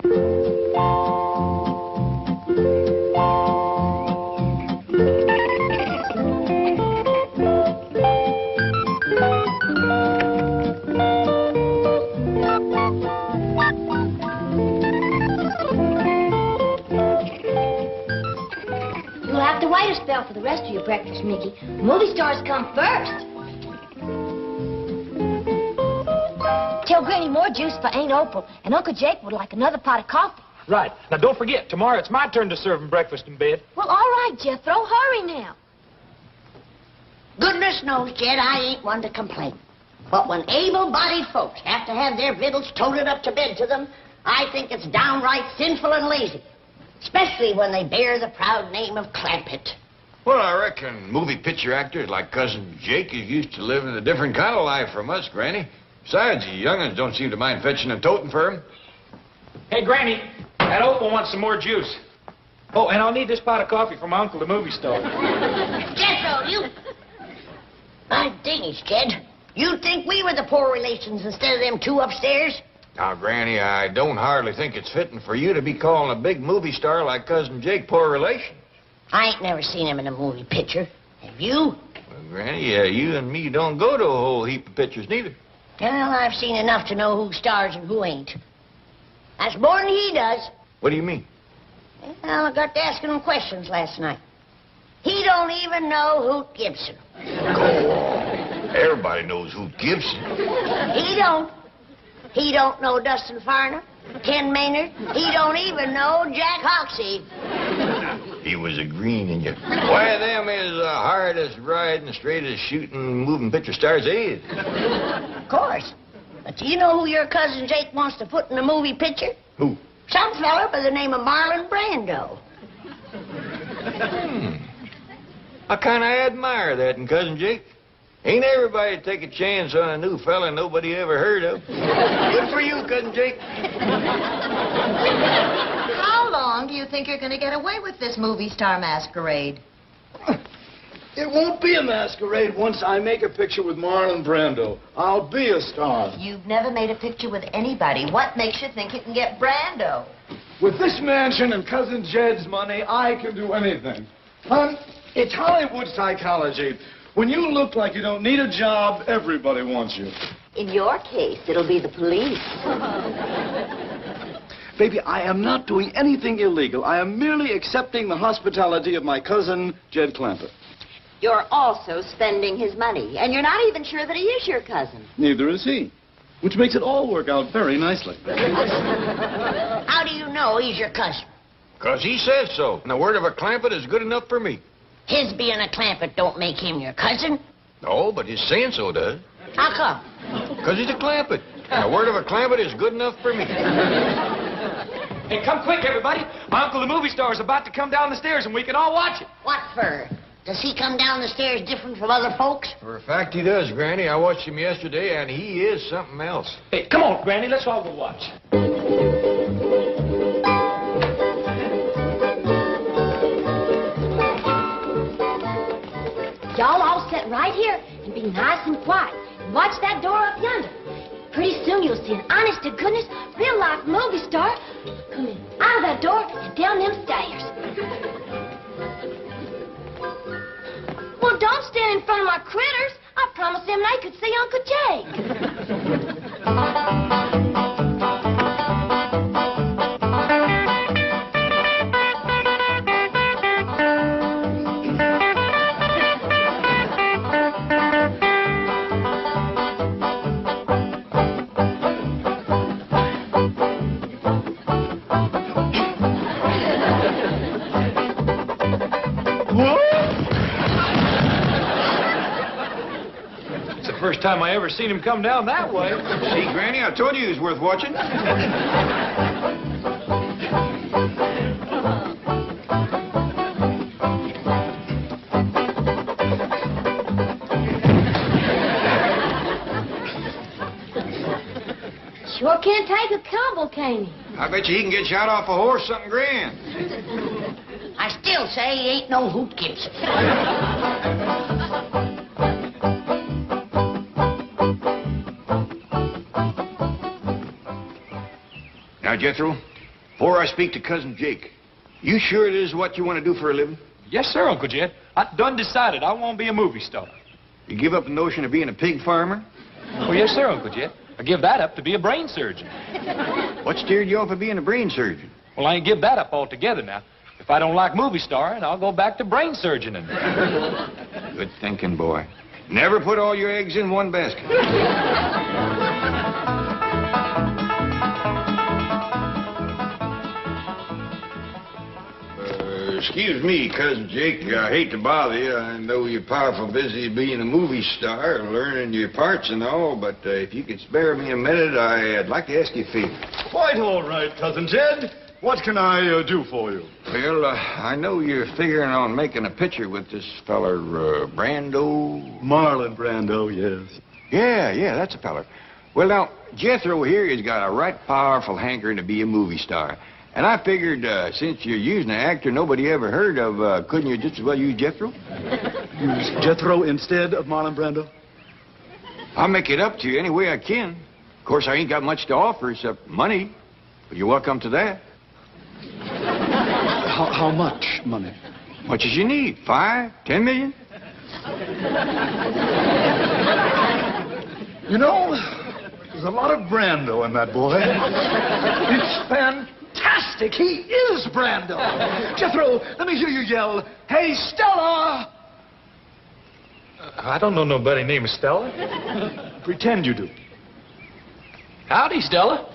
You'll have to wait a spell for the rest of your breakfast, Mickey. Movie stars come first. Tell Granny more juice for Aunt Opal, and Uncle Jake would like another pot of coffee. Right. Now, don't forget, tomorrow it's my turn to serve him breakfast in bed. Well, all right, Jethro. Hurry now. Goodness knows, Jed, I ain't one to complain. But when able-bodied folks have to have their victuals toted up to bed to them, I think it's downright sinful and lazy. Especially when they bear the proud name of Clampett. Well, I reckon movie picture actors like Cousin Jake is used to living a different kind of life from us, Granny. Besides, the young'uns don't seem to mind fetching and toting for him. Hey, Granny, that Opal wants some more juice. Oh, and I'll need this pot of coffee from my uncle, the movie star. Jethro, you... My dingies, Jed. You think we were the poor relations instead of them two upstairs? Now, Granny, I don't hardly think it's fitting for you to be calling a big movie star like Cousin Jake poor relation. I ain't never seen him in a movie picture. Have you? Well, Granny, you and me don't go to a whole heap of pictures neither. Well, I've seen enough to know who stars and who ain't. That's more than he does. What do you mean? Well, I got to asking him questions last night. He don't even know Hoot Gibson. Go on. Everybody knows Hoot Gibson. He don't. He don't know Dustin Farner, Ken Maynard. He don't even know Jack Hoxie. He was a green in you. Why, them is the hardest riding, straightest shooting, moving picture stars there is. Of course. But do you know who your cousin Jake wants to put in a movie picture? Who? Some fella by the name of Marlon Brando. I kind of admire that in Cousin Jake. Ain't everybody take a chance on a new fella nobody ever heard of. Good for you, Cousin Jake. How long do you think you're going to get away with this movie star masquerade? It won't be a masquerade once I make a picture with Marlon Brando. I'll be a star. You've never made a picture with anybody. What makes you think you can get Brando? With this mansion and Cousin Jed's money, I can do anything. Hon, it's Hollywood psychology. When you look like you don't need a job, everybody wants you. In your case, it'll be the police. Baby, I am not doing anything illegal. I am merely accepting the hospitality of my cousin, Jed Clampett. You're also spending his money, and you're not even sure that he is your cousin. Neither is he, which makes it all work out very nicely. How do you know he's your cousin? 'Cause he says so. And the word of a Clampett is good enough for me. His being a Clampett don't make him your cousin. No, but his saying so does. How come? 'Cause he's a Clampett. And the word of a Clampett is good enough for me. Hey, come quick, everybody. My uncle, the movie star, is about to come down the stairs, and we can all watch it. What for? Does he come down the stairs different from other folks? For a fact, he does, Granny. I watched him yesterday, and he is something else. Hey, come on, Granny. Let's all go watch. Y'all all sit right here and be nice and quiet. And watch that door up yonder. Pretty soon you'll see an honest-to-goodness, real-life movie star come in out of that door and down them stairs. Well, don't stand in front of my critters. I promised them they could see Uncle Jake. First time I ever seen him come down that way. See, Granny, I told you he was worth watching. Sure can't take a tumble, can he? I bet you he can get shot off a horse something grand. I still say he ain't no Hoot Gibson. Now, Jethro, Before I speak to Cousin Jake, you sure it is what you want to do for a living? Yes, sir, Uncle Jed. I done decided I want to be a movie star. You give up the notion of being a pig farmer? Oh, yes, sir, Uncle Jed. I give that up to be a brain surgeon. What steered you off of being a brain surgeon? Well, I ain't give that up altogether now. If I don't like movie starring, I'll go back to brain surgeoning. Good thinking, boy. Never put all your eggs in one basket. Excuse me, Cousin Jake. I hate to bother you. I know you're powerful busy being a movie star, learning your parts and all, but if you could spare me a minute, I'd like to ask you a favor. Quite all right, Cousin Jed. What can I do for you? Well, I know you're figuring on making a picture with this feller, Brando. Marlon Brando, yes. Yeah, that's a feller. Well, now, Jethro here has got a right powerful hankering to be a movie star. And I figured, since you're using an actor nobody ever heard of, couldn't you just as well use Jethro? Use Jethro instead of Marlon Brando? I'll make it up to you any way I can. Of course, I ain't got much to offer except money, but you're welcome to that. How much money? Much as you need. 5, 10 million? You know, there's a lot of Brando in that boy. It's fantastic. He is Brando. Jethro, let me hear you yell, "Hey, Stella!" I don't know nobody named Stella. Pretend you do. Howdy, Stella.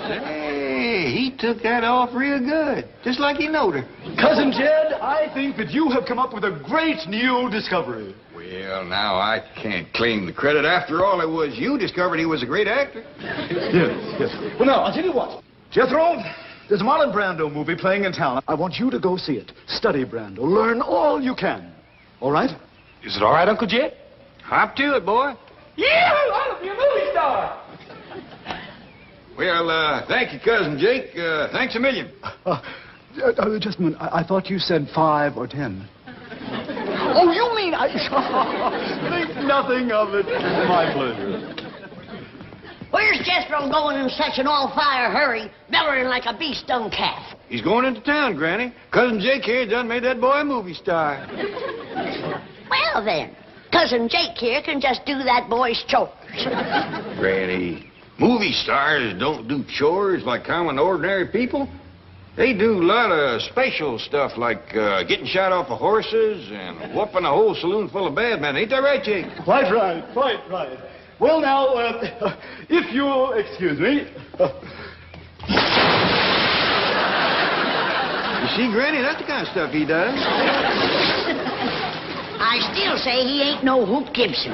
Hey, he took that off real good. Just like he knowed her. Cousin Jed, I think that you have come up with a great new discovery. Well, now, I can't claim the credit. After all, it was you discovered he was a great actor. Yes. Well, now, I'll tell you what. Jethro, there's a Marlon Brando movie playing in town. I want you to go see it. Study Brando. Learn all you can. All right? Is it all right, Uncle Jed? Hop to it, boy. Yeah, I'll be a movie star. Well, thank you, Cousin Jake. Thanks a million. Just a minute. I thought you said 5 or 10. Oh, you mean I... Think nothing of it. My pleasure. Where's Jethro going in such an all-fire hurry, bellowing like a bee-stung calf? He's going into town, Granny. Cousin Jake here done made that boy a movie star. Well, then, Cousin Jake here can just do that boy's chores. Granny, movie stars don't do chores like common, ordinary people. They do a lot of special stuff like getting shot off of horses and whooping a whole saloon full of bad men. Ain't that right, Jake? Quite right. Well, now, if you'll excuse me. You see, Granny, that's the kind of stuff he does. I still say he ain't no Hoop Gibson.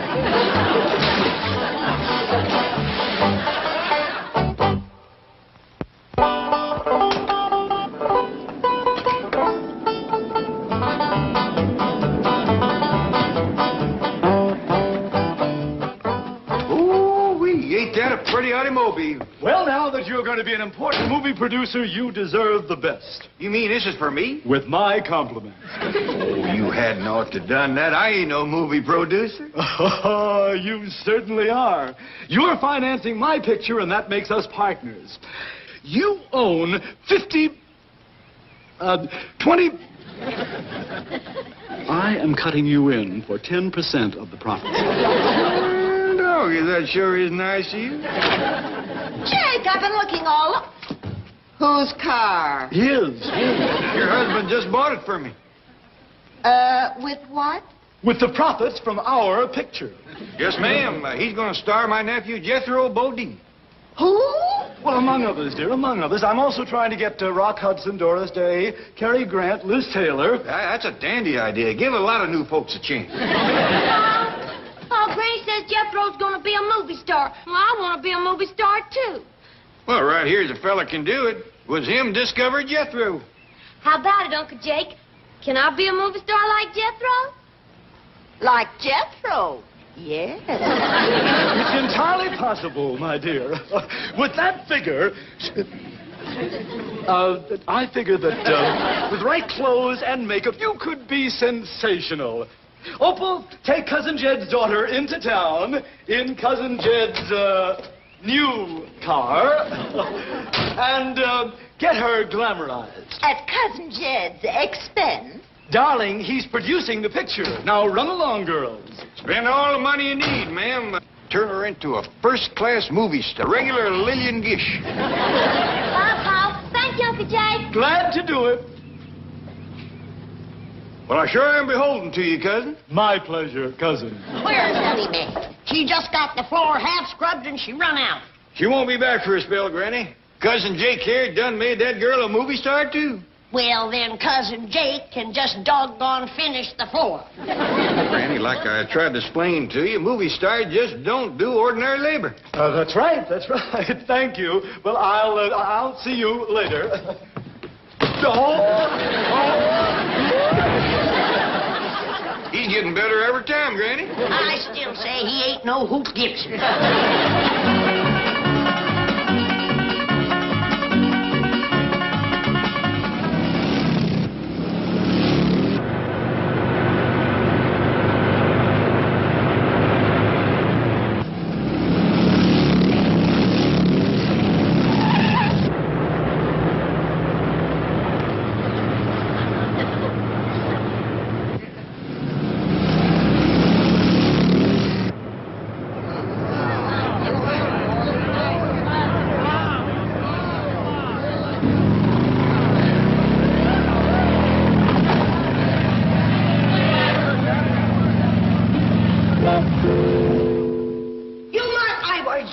Pretty automobile. Well, now that you're going to be an important movie producer, you deserve the best. You mean this is for me? With my compliments. Oh, you hadn't ought to done that. I ain't no movie producer. Oh, you certainly are. You're financing my picture, and that makes us partners. You own 20... I am cutting you in for 10% of the profits. That sure is nice of you. Jake, I've been looking all up. Whose car? His. Your husband just bought it for me. With what? With the profits from our picture. Yes, ma'am. He's going to star my nephew, Jethro Bodine. Who? Well, among others, dear, among others. I'm also trying to get Rock Hudson, Doris Day, Cary Grant, Liz Taylor. That's a dandy idea. Give a lot of new folks a chance. Oh, Granny says Jethro's going to be a movie star. Well, I want to be a movie star, too. Well, right here's a fella can do it. Was him discovered Jethro. How about it, Uncle Jake? Can I be a movie star like Jethro? Like Jethro? Yes. It's entirely possible, my dear. With that figure... I figure that with right clothes and makeup, you could be sensational. Opal, take Cousin Jed's daughter into town in Cousin Jed's, new car and get her glamorized. At Cousin Jed's expense. Darling, he's producing the picture. Now run along, girls. Spend all the money you need, ma'am. Turn her into a first-class movie star. Regular Lillian Gish. Bye, Paul. Thank you, Uncle Jake. Glad to do it. Well, I sure am beholden to you, cousin. My pleasure, cousin. Where's Ellie Mae? She just got the floor half scrubbed and she run out. She won't be back for a spell, Granny. Cousin Jake here done made that girl a movie star, too. Well, then Cousin Jake can just doggone finish the floor. Granny, like I tried to explain to you, movie stars just don't do ordinary labor. That's right. Thank you. Well, I'll see you later. He's getting better every time, Granny. I still say he ain't no Hoot Gibson.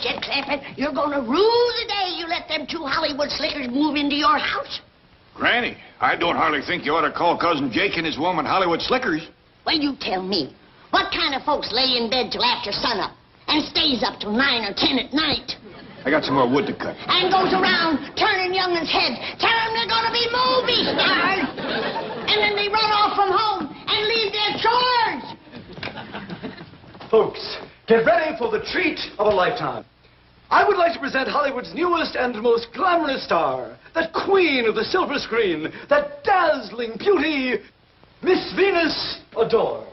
Jed Clampett, you're going to rue the day you let them two Hollywood slickers move into your house. Granny, I don't hardly think you ought to call Cousin Jake and his woman Hollywood slickers. Well, you tell me. What kind of folks lay in bed till after sunup and stays up till 9 or 10 at night? I got some more wood to cut. And goes around turning young'uns' heads, telling them they're going to be movie stars. And then they run off from home and leave their chores. Folks, get ready for the treat of a lifetime. I would like to present Hollywood's newest and most glamorous star, that queen of the silver screen, that dazzling beauty, Miss Venus Adore.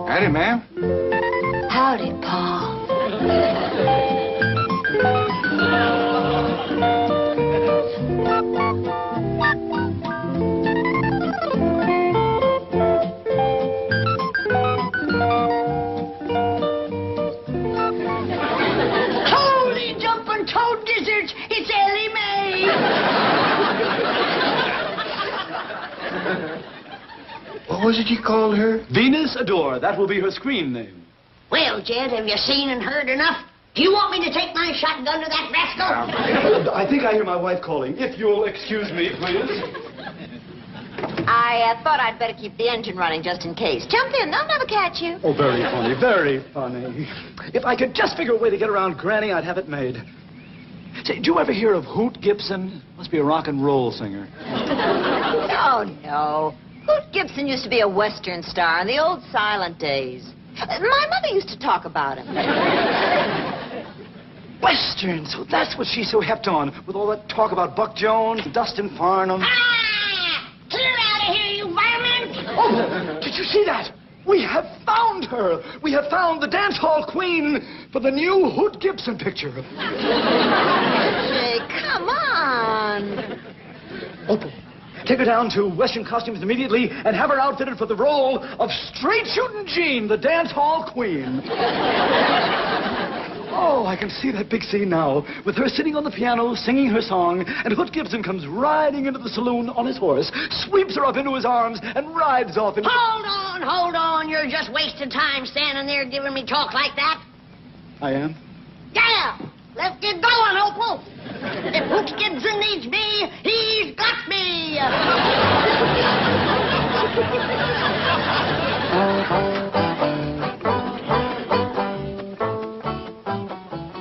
Howdy, ma'am. Howdy, Paul. Holy jumping toad gizzards, it's Ellie Mae. What was it you called her? Venus Adore. That will be her screen name. Well, Jed, have you seen and heard enough? Do you want me to take my shotgun to that rascal? I think I hear my wife calling. If you'll excuse me, please. I thought I'd better keep the engine running just in case. Jump in. They'll never catch you. Oh, very funny, very funny. If I could just figure a way to get around Granny, I'd have it made. Say, did you ever hear of Hoot Gibson? Must be a rock and roll singer. Oh, no. Hoot Gibson used to be a Western star in the old silent days. My mother used to talk about him. Western, so that's what she's so hepped on, with all that talk about Buck Jones, Dustin Farnham. Ah! Clear out of here, you varmint! Oh, did you see that? We have found her. We have found the dance hall queen for the new Hoot Gibson picture. Hey, come on. Opal, take her down to Western Costumes immediately and have her outfitted for the role of Straight Shootin' Jean, the dance hall queen. Oh, I can see that big scene now, with her sitting on the piano, singing her song, and Hoot Gibson comes riding into the saloon on his horse, sweeps her up into his arms, and rides off into... Hold on. You're just wasting time standing there giving me talk like that. I am? Yeah! Let's get going, Opal. If Hoot Gibson needs me, he's got me.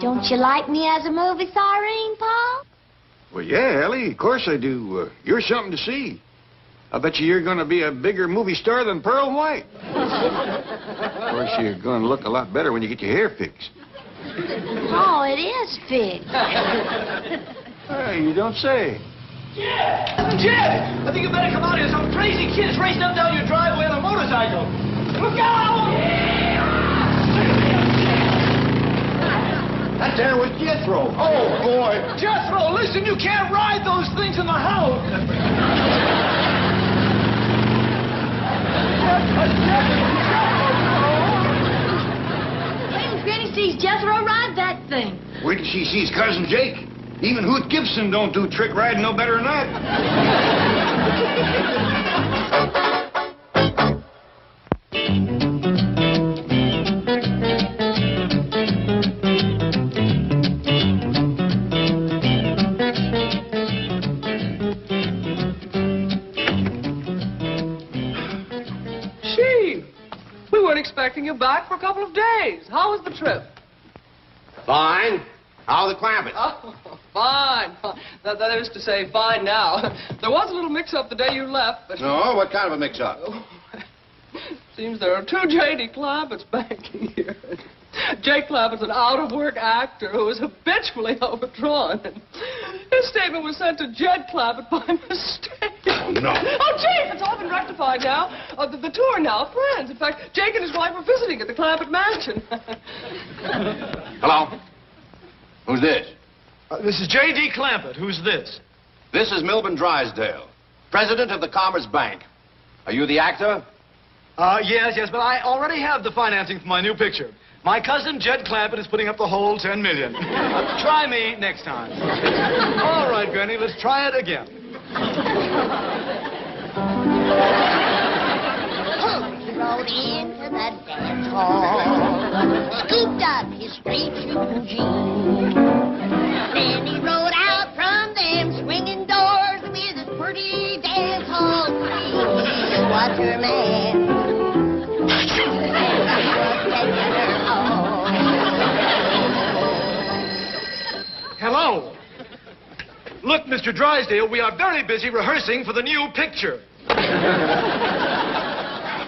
Don't you like me as a movie starring, Paul? Well, yeah, Ellie, of course I do. You're something to see. I bet you you're going to be a bigger movie star than Pearl White. Of course, you're going to look a lot better when you get your hair fixed. Oh, it is fixed. Hey, you don't say. Jed! I think you better come out here. Some crazy kid is racing up down your driveway on a motorcycle. Look out! out there with Jethro. Oh, boy. Jethro, listen, you can't ride those things in the house. Wait till Granny sees Jethro ride that thing. Wait till she sees Cousin Jake. Even Hoot Gibson don't do trick riding no better than that. Gee, we weren't expecting you back for a couple of days. How was the trip? Fine. How are the Clampetts? Oh, fine. That is to say, fine now. There was a little mix-up the day you left, but... No, what kind of a mix-up? Seems there are two J.D. Clampetts banking here. Jake Clampett's an out-of-work actor who is habitually overdrawn. His statement was sent to Jed Clampett by mistake. Oh, no. Oh, Jake, it's all been rectified now. The two are now friends. In fact, Jake and his wife are visiting at the Clampett mansion. Hello? Who's this? This is J.D. Clampett. Who's this? This is Milburn Drysdale, president of the Commerce Bank. Are you the actor? Yes, but I already have the financing for my new picture. My cousin, Jed Clampett, is putting up the whole $10 million. Try me next time. All right, Granny, let's try it again. He rode into the dance hall, scooped up his straight shooting jeans. Then he rode out from them swinging doors with his pretty dance hall queen. What's her man? Hello. Look, Mr. Drysdale, we are very busy rehearsing for the new picture.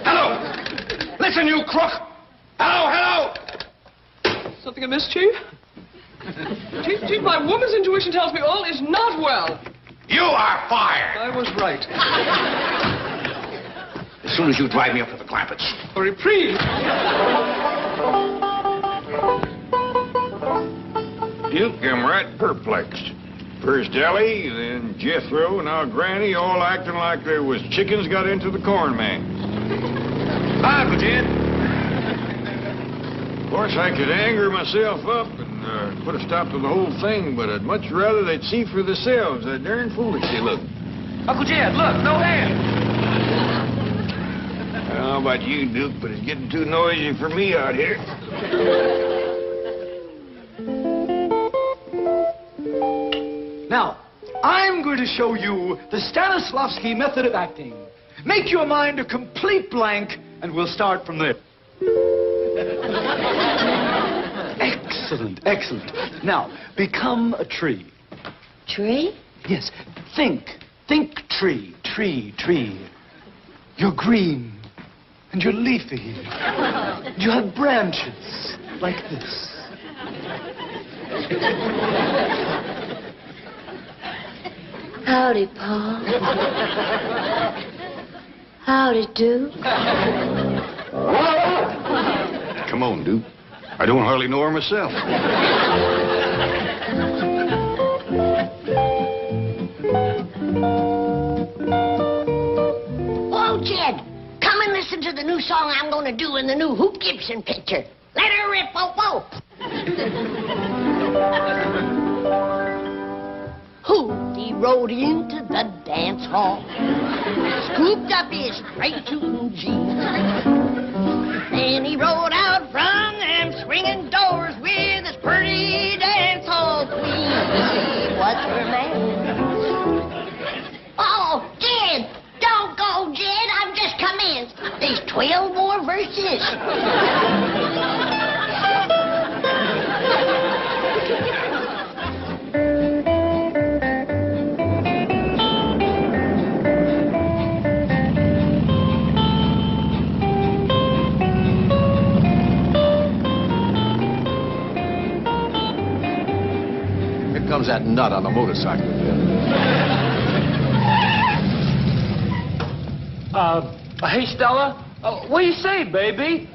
Hello! Listen, you crook! Hello! Something amiss, Chief? Chief, my woman's intuition tells me all is not well. You are fired! I was right. As soon as you drive me up to the Clampetts. A reprieve. Duke, I'm right perplexed. First Ellie, then Jethro, now Granny, all acting like there was chickens got into the corn man. Hi, Uncle Jed. Of course, I could anger myself up and put a stop to the whole thing, but I'd much rather they'd see for themselves how darn foolish they look. Uncle Jed, look, no hand. I don't know about you, Duke, but it's getting too noisy for me out here. Now, I'm going to show you the Stanislavski method of acting. Make your mind a complete blank, and we'll start from there. Excellent, excellent. Now, become a tree. Tree? Yes, think tree, tree. You're green, and you're leafy. You have branches like this. Howdy, Pa. Howdy, Duke. Come on, Duke. I don't hardly know her myself. Oh, Jed, come and listen to the new song I'm going to do in the new Hoop Gibson picture. Let her rip, oh. He rode into the dance hall, scooped up his straight shooting jeans. Then he rode out from them swinging doors with his pretty dance hall queen. What's her name? Oh, Jed, don't go, Jed. I've just come in. There's 12 more verses. Comes that nut on the motorcycle again. Hey, Stella, what do you say, baby?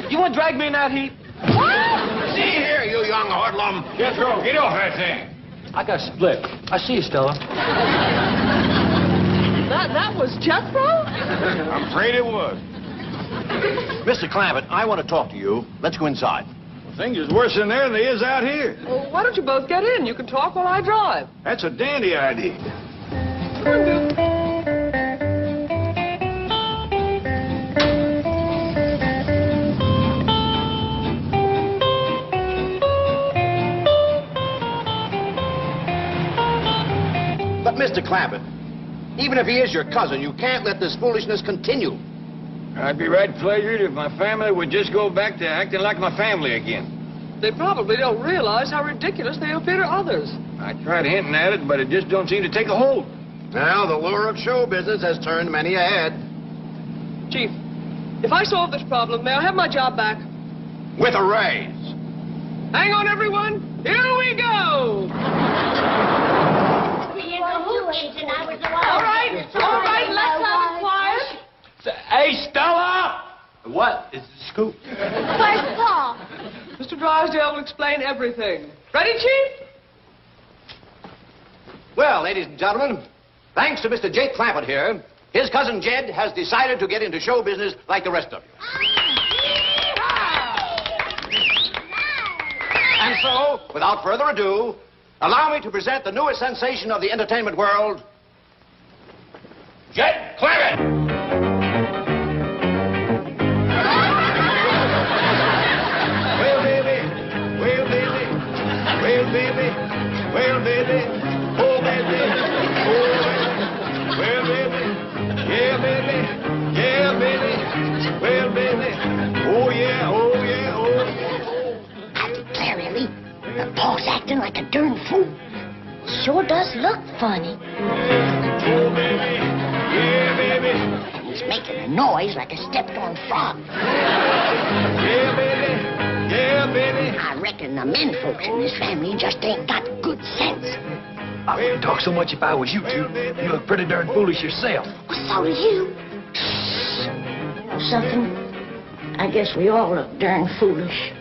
You want to drag me in that heat? See here, you young hoodlum. some. Jethro, get off that thing. I got split. I see you, Stella. That was Jethro? I'm afraid it was. Mr. Clampett, I want to talk to you. Let's go inside. Things is worse in there than they is out here. Well, why don't you both get in? You can talk while I drive. That's a dandy idea. But, Mr. Clampett, even if he is your cousin, you can't let this foolishness continue. I'd be right pleasured if my family would just go back to acting like my family again. They probably don't realize how ridiculous they appear to others. I tried hinting at it, but it just don't seem to take a hold. Now, the lure of show business has turned many a head. Chief, if I solve this problem, may I have my job back? With a raise. Hang on, everyone. Here we go. We ain't gonna do anything. I was the one. All right, let's have it quiet. Hey, Stella! What is the scoop? Where's Paul? Mr. Drysdale will explain everything. Ready, Chief? Well, ladies and gentlemen, thanks to Mr. Jake Clampett here, his cousin Jed has decided to get into show business like the rest of you. And so, without further ado, allow me to present the newest sensation of the entertainment world, Jed Clampett! Well, baby, oh, baby, oh, well, baby, yeah, baby, well, baby, oh, yeah, oh, yeah, oh, yeah. I declare, Ellie, the Paul's acting like a darn fool. Sure does look funny. Oh, baby, yeah, baby, He's making a noise like a stepped-on frog. yeah, baby, yeah, baby. I reckon the men folks in this family just ain't got good sense. I wouldn't talk so much if I was you two. You look pretty darn foolish yourself. Well, so do you. You know something? I guess we all look darn foolish.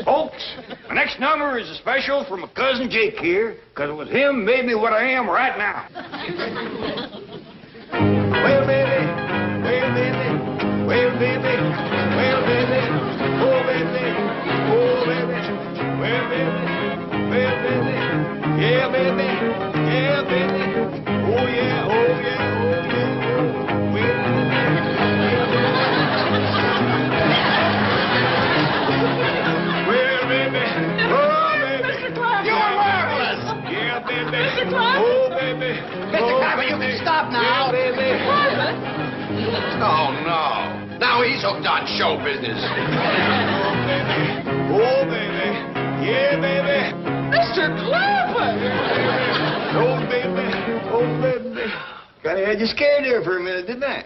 Folks, the next number is a special from my cousin Jake here, because it was him made me what I am right now. Well, baby, well, baby, well, baby, well, baby, oh, baby, oh, baby, well, baby, yeah, baby, yeah, baby, oh, yeah, oh, yeah, oh, yeah, well, baby, oh, baby, You're marvelous! yeah, baby, Mr. Clampett! oh, baby, Mr. Clampett, you can stop now. yeah, baby. Oh, no. Now he's hooked on show business. Oh, baby. Yeah, baby. Mr. Clampett! Oh, baby. Oh, baby. Kind of had you scared there for a minute, didn't I?